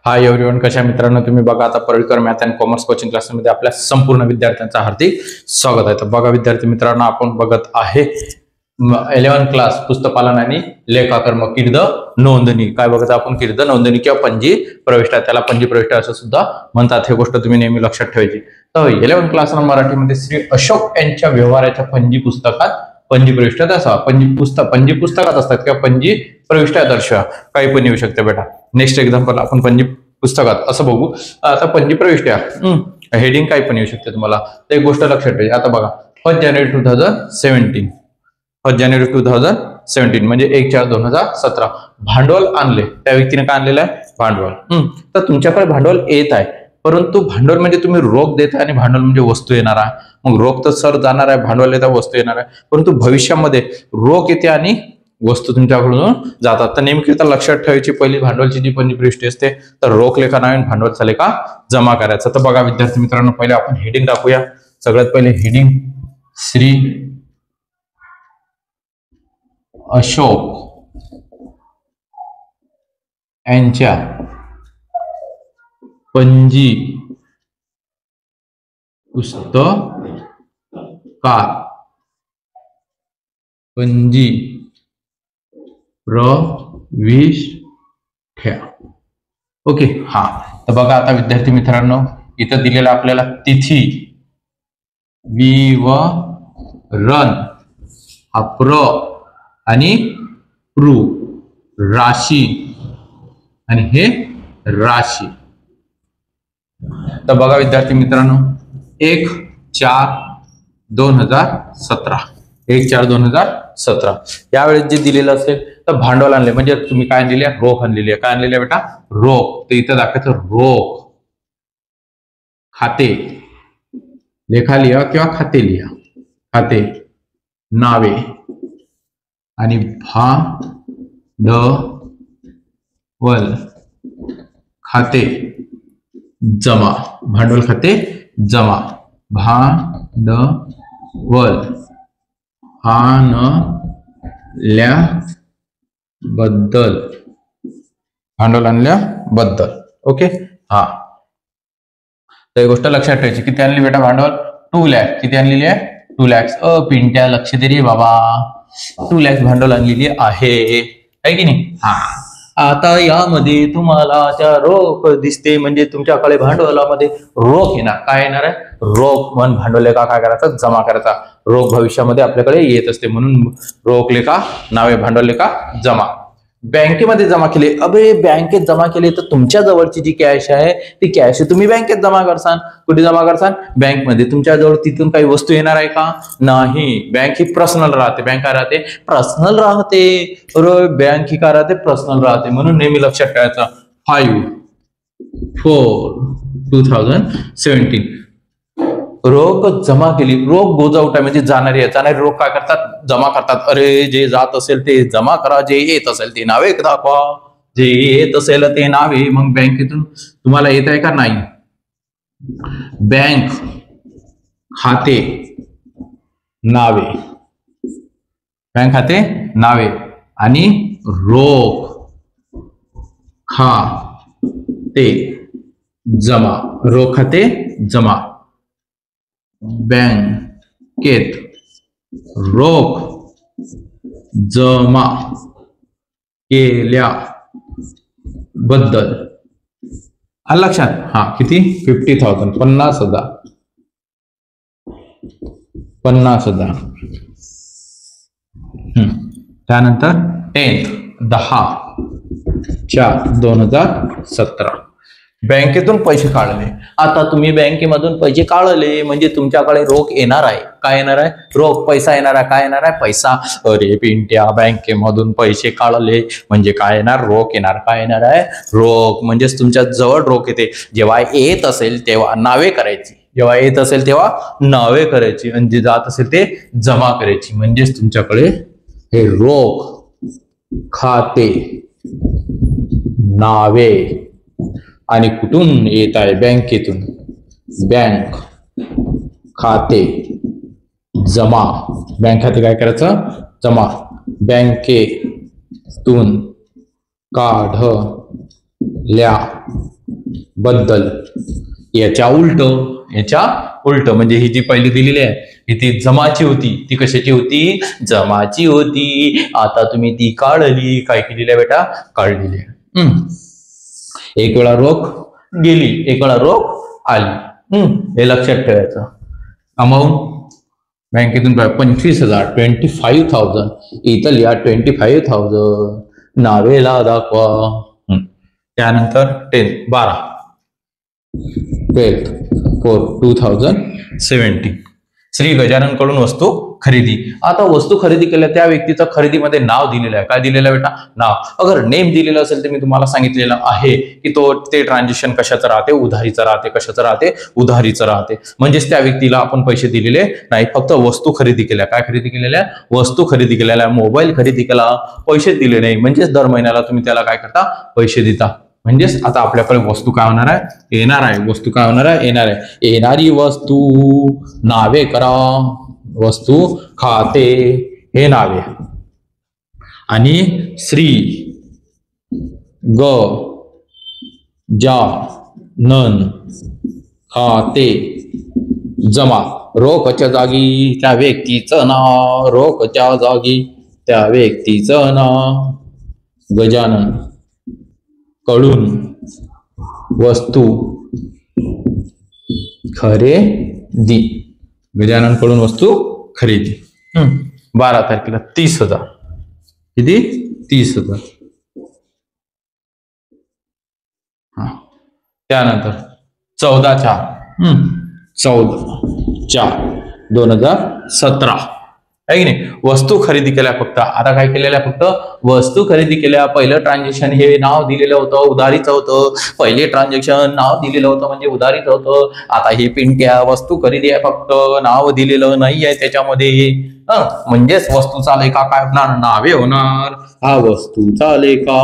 Hi everyone, कशा मित्रांनो तुम्ही बघा. आता Parulkar math and commerce coaching क्लासमध्ये आपल्या संपूर्ण विद्यार्थ्यांचं हार्दिक स्वागत आहे. तर बघा विद्यार्थी मित्रांनो, आपण बघत आहे 11th क्लास पुस्तकपालन आणि लेखाकर्म कीर्द नोंदणी. काय बघत आपण? कीर्द नोंदणी किंवा पंजी प्रविष्टा, त्याला पंजी प्रविष्टा असं सुद्धा म्हणतात. हे गोष्ट तुम्ही नेहमी लक्षात ठेवायची. तर 11th क्लासला मराठीमध्ये श्री अशोक यांच्या व्यवहाराच्या पंजी पुस्तकात पंजी प्रविष्टात असा पंजी पुस्तकात असतात किंवा पंजी प्रविष्टा दर्शवा, काही पण येऊ शकते बेटा. नेक्स्ट एक्झाम्पल आपण पंजी पुस्तकात असं बघू. आता पंजी प्रविष्टा हेडिंग काही पण येऊ शकते तुम्हाला, तर एक गोष्ट लक्षात ठेवायची. आता बघा 1 जानेवारी 2017, 1 जानेवारी 2017 म्हणजे 1/4/2017 भांडवल आणले. त्या व्यक्तीने काय आणलेलं आहे? भांडवल. तर तुमच्याकडे भांडवल येत आहे, परंतु भांडवल म्हणजे तुम्ही रोख देता आणि भांडवल म्हणजे वस्तू येणार आहे. मग रोख तर सर जाणार आहे, भांडवल येतात, वस्तू येणार आहे. परंतु भविष्यामध्ये रोख येते आणि वस्तू तुमच्याकडून जातात. तर नेमकी तर लक्षात ठेवायची, पहिली भांडवलची जी पंजी प्रविष्टी असते तर रोख लेखा नवीन भांडवलचा लेखा जमा करायचा. तर बघा विद्यार्थी मित्रांनो, पहिले आपण हेडिंग टाकूया. सगळ्यात पहिले हेडिंग श्री अशोक यांच्या पंजी पुस्तकात पंजी प्रविष्ठा. ओके, हा. तर बघा आता विद्यार्थी मित्रांनो, इथं दिलेला आपल्याला तिथी, विवरण, हा प्र आणि प्रू, राशी आणि हे राशी. तर बघा विद्यार्थी मित्रांनो, 1/4/2017 1/4/2017 यावेळेस जे दिलेलं असेल तर भांडवल आणले म्हणजे तुम्ही काय आणलेले? रोख आणलेली आहे. काय आणलेली आहे बेटा? रोख. तर इथं दाखवायचं रोख, खाते, लेखा लिहा किंवा खाते लिहा, खाते, नावे आणि भांडवल खाते जमा, भांडवल खाते जमा, भांडवल आणल्याबद्दल, भांडवल आणल्याबद्दल. ओके, हा. तर ही गोष्ट लक्षात ठेवायची. किती आणली बेटा भांडवल? 2 लाख. किती आणलेली आहे? 2 लाख. पिंट्या लक्ष दे रे बाबा, 2 लाख भांडवल आणलेली आहे की नाही? हा. आता यामध्ये तुम्हाला त्या रोख दिसते म्हणजे तुमच्याकडे भांडवलामध्ये रोख येणार. काय येणार आहे? रोख. म्हणून भांडवल लेखा काय करायचा? जमा करायचा. रोख भविष्यामध्ये आपल्याकडे येत असते म्हणून रोख लेखा नावे, भांडवल लेखा जमा. बँकेमध्ये जमा केले. अबे बँकेत जमा केले तर तुमच्या जवळची जी कॅश आहे ती कॅश तुम्ही बँकेत जमा करसान. कुठे जमा करसान? बँकमध्ये. तुमच्या जवळ तिथून काही वस्तू येणार आहे का? नाही. बँक ही पर्सनल राहते. बँक काय राहते? पर्सनल राहते. बरोबर, बँक ही काय राहते? पर्सनल राहते. म्हणून नेहमी लक्षात ठेवायचं 5/4/2017 रोख जमा केली. रोख गोजावटा म्हणजे जाणारी आहे. जाणारी रोख काय करतात? जमा करतात. अरे जे जात असेल ते जमा करा, जे येत असेल ते नावे दाखवा, जे येत असेल ते नावे. मग बँकेतून तुम्हाला येत आहे का? नाही. बँक खाते नावे, बँक खाते नावे आणि रोख खाते जमा, रोख खाते जमा. बँकेत रोख जमा केल्याबद्दल. लक्षात? हा. किती? 50,000, 50,000, 50,000. त्यानंतर 10/4/2017 बँकेतून पैसे काढले. आता तुम्ही बँकेमधून पैसे काढले म्हणजे तुमच्याकडे रोख येणार आहे. काय येणार आहे? रोख, पैसा येणार आहे. काय येणार आहे? पैसा. अरे पिंट्या, बँकेमधून पैसे काढले म्हणजे काय येणार? रोख येणार. काय येणार आहे? रोख. म्हणजेच तुमच्या जवळ रोख येते. जेव्हा येत असेल तेव्हा नावे करायची, जेव्हा येत असेल तेव्हा नावे करायची आणि जे जात असेल ते जमा करायची. म्हणजेच तुमच्याकडे हे रोख खाते नावे आणि कुठून येत आहे? बँकेतून. बँक खाते जमा, बँक खाते काय करायचं? जमा. बँकेतून काढल्या बद्दल. याच्या उलट म्हणजे ही जी पहिली दिलेली आहे ही ती जमाची होती. ती कशाची होती? जमाची होती. आता तुम्ही ती काढली. काय केलेली आहे बेटा? काढलेली आहे. एक वेळा रोख गेली, एक वेळा रोख आली. हे लक्षात ठेवायचं. अमाऊंट बँकेतून 25,000, 25,000. इथं लिहा 25,000. नावेला दाखवा. त्यानंतर 12 for 2017. श्री गजानन कडून वस्तू खरेदी. आता वस्तू खरेदी केल्या त्या व्यक्तीचं खरेदीमध्ये नाव दिलेलं आहे. काय दिलेलं आहे बेटा? नाव. अगर नेम दिलेलं असेल तर मी तुम्हाला सांगितलेलं आहे की ते ट्रान्झॅक्शन कशाचं राहते? उधारीचं राहते. कशाचं राहते? उधारीचं राहते. म्हणजेच त्या व्यक्तीला आपण पैसे दिलेले नाही, फक्त वस्तू खरेदी केल्या. काय खरेदी केलेल्या? वस्तू खरेदी केलेल्या. मोबाईल खरेदी केला, पैसे दिले नाही. म्हणजेच दर महिन्याला तुम्ही त्याला काय करता? पैसे देता. म्हणजेच आता आपल्याकडे वस्तू काय होणार आहे? येणार आहे. वस्तू काय होणार आहे? येणार आहे. येणारी वस्तू नावे करा. वस्तू, खाते हे नावे. आणि श्री ग जा नन खाते जमा. रोखच्या जागी त्या व्यक्तीचं नाव. रोखच्या जागी त्या व्यक्तीचं नाव. गजानन कडून वस्तू खरेदी. गजानन कडून वस्तू खरेदी. 12 तारखेला 30,000. किती? 30,000. त्यानंतर 14/4/2017 आहे की नाही? वस्तू खरेदी केल्या. फक्त आता काय केलेल्या? फक्त वस्तू खरेदी केल्या. पहिलं ट्रान्झॅक्शन हे नाव दिलेलं होतं, उधारीचं होतं. पहिले ट्रान्झॅक्शन नाव दिलेलं होतं म्हणजे उधारीचं होतं. आता हे पिंट्या वस्तू खरेदी आहे, फक्त नाव दिलेलं नाही आहे त्याच्यामध्ये. म्हणजेच वस्तूचा लेखा काय होणार? नावे होणार. हा वस्तूचा लेखा.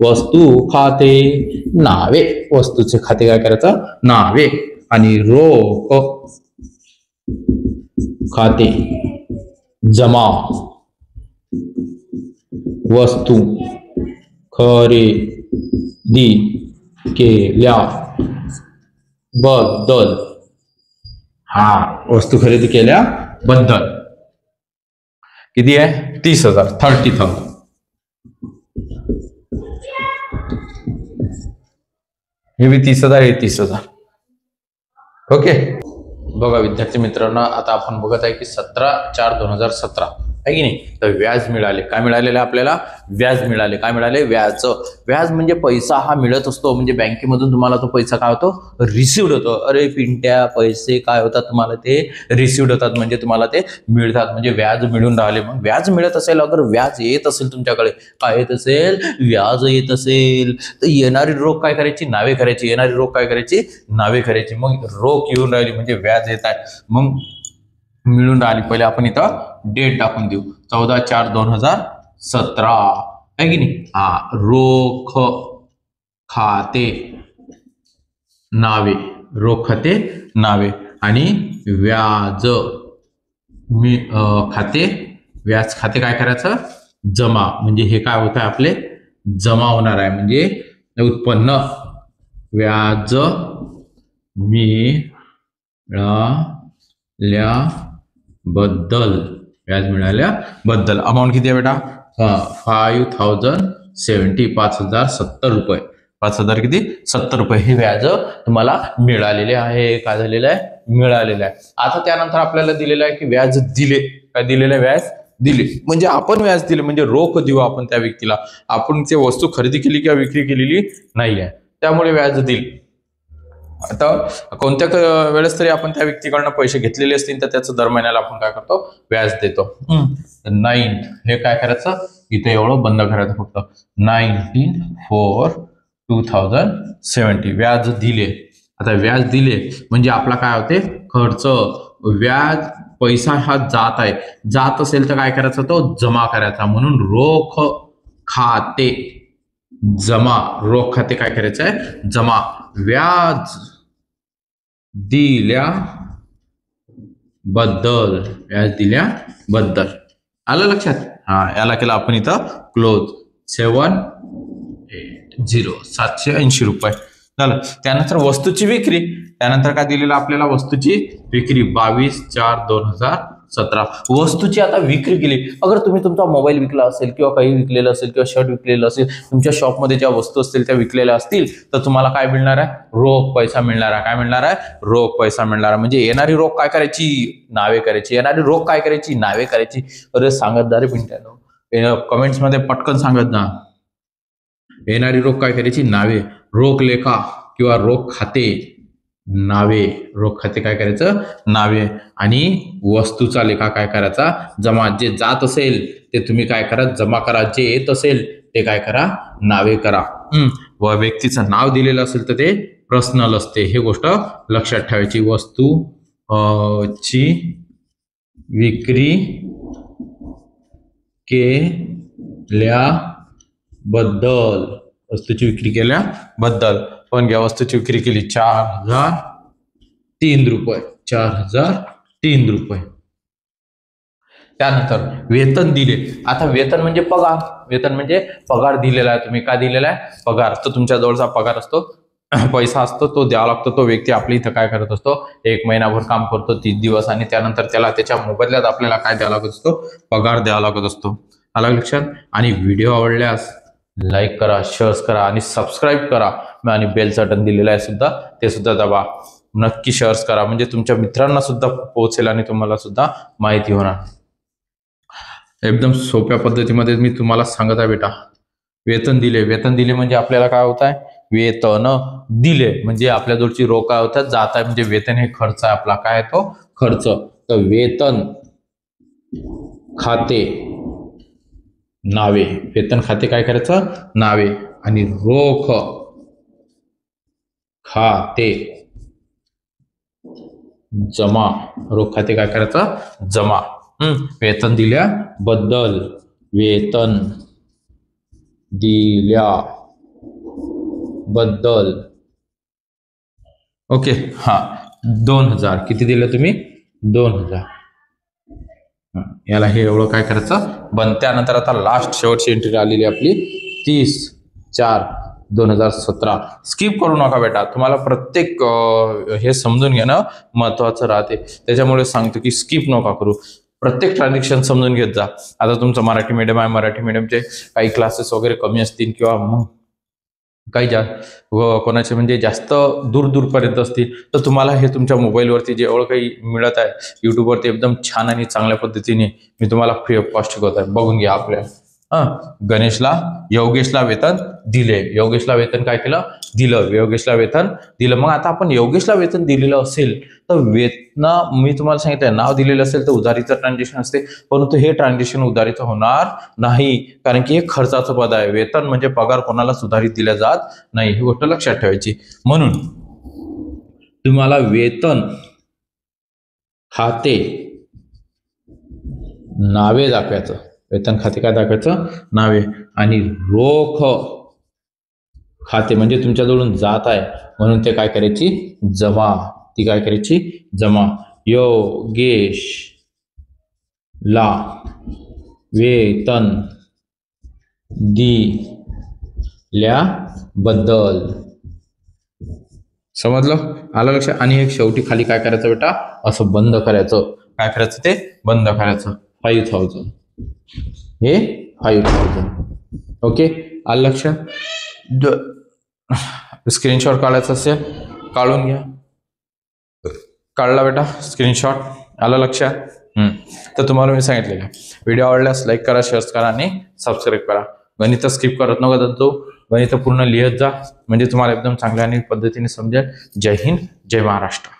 वस्तू खाते नावे. वस्तूचे खाते काय करायचं? नावे. आणि रोख खाते जमा. वस्तू खरेदी केल्या बद्दल. हा वस्तू खरेदी केल्या बद्दल. किती आहे? 30,000. 30,000. हे बी 30,000. हे 30,000. ओके. बघा विद्यार्थी मित्रांनो, आता आपण बघत आहे की 17/4/2017 आहे की नाही? तर व्याज मिळाले. काय मिळालेलं आपल्याला? व्याज मिळाले. काय मिळाले? व्याज. व्याज म्हणजे पैसा हा मिळत असतो. म्हणजे बँकेमधून तुम्हाला तो पैसा काय होतो? रिसिव्ड होतो. अरे पिंट्या, पैसे काय होतात? तुम्हाला ते रिसिव्ड होतात. म्हणजे तुम्हाला ते मिळतात. म्हणजे व्याज मिळून राहिले. मग व्याज मिळत असेल, अगर व्याज येत असेल तुमच्याकडे, काय येत असेल? व्याज येत असेल तर येणारी रोख काय करायची? नावे करायची. येणारी रोख काय करायची? नावे करायची. मग रोख येऊन राहिली म्हणजे व्याज येत आहे. मग मिळून राहिली. पहिले आपण इथं डेट टाकून देऊ. 14/4/2017 आहे की नाही? हा रोख खाते नावे. रोख खाते नावे. आणि व्याज खाते. व्याज खाते काय करायचं? जमा. म्हणजे हे काय होत आहे? आपले जमा होणार आहे. म्हणजे उत्पन्न. व्याज मिळाल्या बद्दल. व्याज मिळाल्या बद्दल. अमाऊंट किती आहे बेटा? 5,070. 5,070 रुपये. 5,000 किती? 70 रुपये हे व्याज तुम्हाला मिळालेले आहे. काय झालेलं आहे? मिळालेलं आहे. आता त्यानंतर आपल्याला दिलेलं आहे की व्याज दिले. काय दिलेलं आहे? व्याज दिले. म्हणजे आपण व्याज दिले म्हणजे रोख देऊ आपण त्या व्यक्तीला. आपण ते वस्तू खरेदी केली किंवा विक्री केलेली नाही आहे, त्यामुळे व्याज दिले. आता कोणत्या वेळेस तरी आपण त्या व्यक्तीकडनं पैसे घेतलेले असतील तर त्याचं दर महिन्याला आपण काय करतो? व्याज देतो. 9 हे काय करायचं? इथे एवढं बंद करायचं फक्त. 19/4/2017 व्याज दिले. आता व्याज दिले म्हणजे आपला काय होते? खर्च. व्याज पैसा हा जात आहे. जात असेल तर काय करायचा? तो जमा करायचा. म्हणून रोख खाते जमा. रोख खाते काय करायचं आहे? जमा. व्याज दिल्या बद्दल. व्याज दिल्या बद्दल. आलं लक्षात? हा, याला केला आपण इथं क्लोज. 780 780 रुपये. झालं. त्यानंतर वस्तूची विक्री, त्यानंतर काय दिलेलं आपल्याला वस्तूची विक्री 22/4/2017. वस्तूची आता विक्री केली. अगर तुम्ही तुमचा मोबाईल विकला असेल किंवा काही विकलेलं असेल किंवा शर्ट विकलेलं असेल, तुमच्या शॉपमध्ये ज्या वस्तू असतील त्या विकलेल्या असतील तर तुम्हाला काय मिळणार आहे? रोख पैसा मिळणार आहे. काय मिळणार आहे? रोख पैसा मिळणार आहे. म्हणजे येणारी रोख काय करायची? नावे करायची. येणारी रोख काय करायची? नावे करायची. अरे सांगत जा रे पिंट्यानो, कमेंट्स मध्ये पटकन सांगत जा. येणारी रोख काय करायची? नावे. रोख लेखा किंवा रोख खाते नावे. रोख खाते काय करायचं? नावे. आणि वस्तूचा लेखा काय करायचा? जमा. जे जात असेल ते तुम्ही काय करा? जमा करा. जे येत असेल ते काय करा? नावे करा. व व्यक्तीचं नाव दिलेलं असेल तर ते पर्सनल असते. हे गोष्ट लक्षात ठेवायची. वस्तू ची विक्री केल्याबद्दल, वस्तूची विक्री केल्याबद्दल पण घ्या. वस्तूची विक्री केली 4003 रुपये. 4003 रुपये. त्यानंतर वेतन दिले. आता वेतन म्हणजे पगार. वेतन म्हणजे पगार दिलेला आहे. तुम्ही काय दिलेला आहे? पगार. तर तुमच्या जवळचा पगार असतो, पैसा असतो, तो द्यावा लागतो. तो व्यक्ती आपल्या इथं काय करत असतो? 1 महिनाभर काम करतो, 30 दिवस, आणि त्यानंतर त्याला त्याच्या मोबदल्यात आपल्याला काय द्यावा लागत असतो? पगार द्यावा लागत असतो. आलं लक्षात? आणि व्हिडिओ आवडल्यास लाईक करा, शेअर करा आणि सबस्क्राईब करा. आणि बेलचं बटन दिलेलं आहे सुद्धा, ते सुद्धा दाबा. नक्की शेअर करा, म्हणजे तुमच्या मित्रांना सुद्धा पोहोचेल आणि तुम्हाला सुद्धा माहिती होणार. एकदम सोप्या पद्धतीमध्ये मी तुम्हाला सांगत आहे बेटा. वेतन दिले. वेतन दिले म्हणजे आपल्याला काय होत आहे? वेतन दिले म्हणजे आपल्याजवळची रोख काय होतात? जात आहे. म्हणजे वेतन हे खर्च आहे आपला. काय आहे तो? खर्च. तर वेतन खाते नावे. वेतन खाते काय करायचं? नावे. आणि रोख खाते जमा. रोख खाते काय करायचं? जमा. वेतन दिल्याबद्दल. वेतन दिल्याबद्दल. ओके. हा 2000. किती दिलं तुम्ही? 2000. याला हे एवढं काय करायचं? बंद. त्यानंतर आता लास्ट शेवटची एंट्री आलेली आपली 30/4/2017. स्किप करू नका बेटा. तुम्हाला प्रत्येक हे समजून घेणं महत्वाचं राहते. त्याच्यामुळे सांगतो की स्किप नका करू. प्रत्येक ट्रान्झॅक्शन समजून घेत जा. आता तुमचं मराठी मीडियम आहे, मराठी मीडियमचे काही क्लासेस वगैरे कमी असतील किंवा मग काही कोणाचे म्हणजे जास्त दूरपर्यंत असतील तर तुम्हाला हे तुमच्या मोबाईलवरती जे एवढं काही मिळत आहे युट्यूबवरती एकदम छान आणि चांगल्या पद्धतीने मी तुम्हाला फ्री ऑफ कॉस्ट शिकवत आहे. बघून घ्या. आपल्या योगेशला वेतन दिले. योगेशला वेतन काय केलं? दिलं. योगेशला वेतन दिलं. मग आता आपण योगेशला वेतन दिलेलं असेल तर वेतन मी तुम्हाला सांगितलं नाव दिलेलं असेल तर उधारीचं ट्रान्झॅक्शन असते, परंतु हे ट्रान्झॅक्शन उधारीचं होणार नाही, कारण की हे खर्चाचं पद आहे. वेतन म्हणजे पगार कोणालाच उधारीत दिल्या जात नाही. ही गोष्ट लक्षात ठेवायची. म्हणून तुम्हाला वेतन खाते नावे दाखवायचं. वेतन खाते काय दाखवायचं? नावे. आणि रोख खाते म्हणजे तुमच्याजवळून जात आहे म्हणून ते काय करायची? जमा. ती काय करायची? जमा. योगेशला वेतन दिल्याबद्दल. समजलं? आलं लक्षात? आणि हे शेवटी खाली काय करायचं बेटा? असं बंद करायचं. काय करायचं? ते बंद करायचं. 5000. हे 5000. ओके. आलं लक्षात? स्क्रीनशॉट काढायचा असेल काढून घ्या. काढला बेटा स्क्रीनशॉट? आलं लक्षात? तर तुम्हाला मी सांगितलेलं व्हिडिओ आवडल्यास लाईक करा, शेअर करा आणि सबस्क्राईब करा. गणित स्किप करत नका जातो. गणित पूर्ण लिहत जा म्हणजे तुम्हाला एकदम चांगल्या आणि पद्धतीने समजेल. जय हिंद, जय महाराष्ट्र.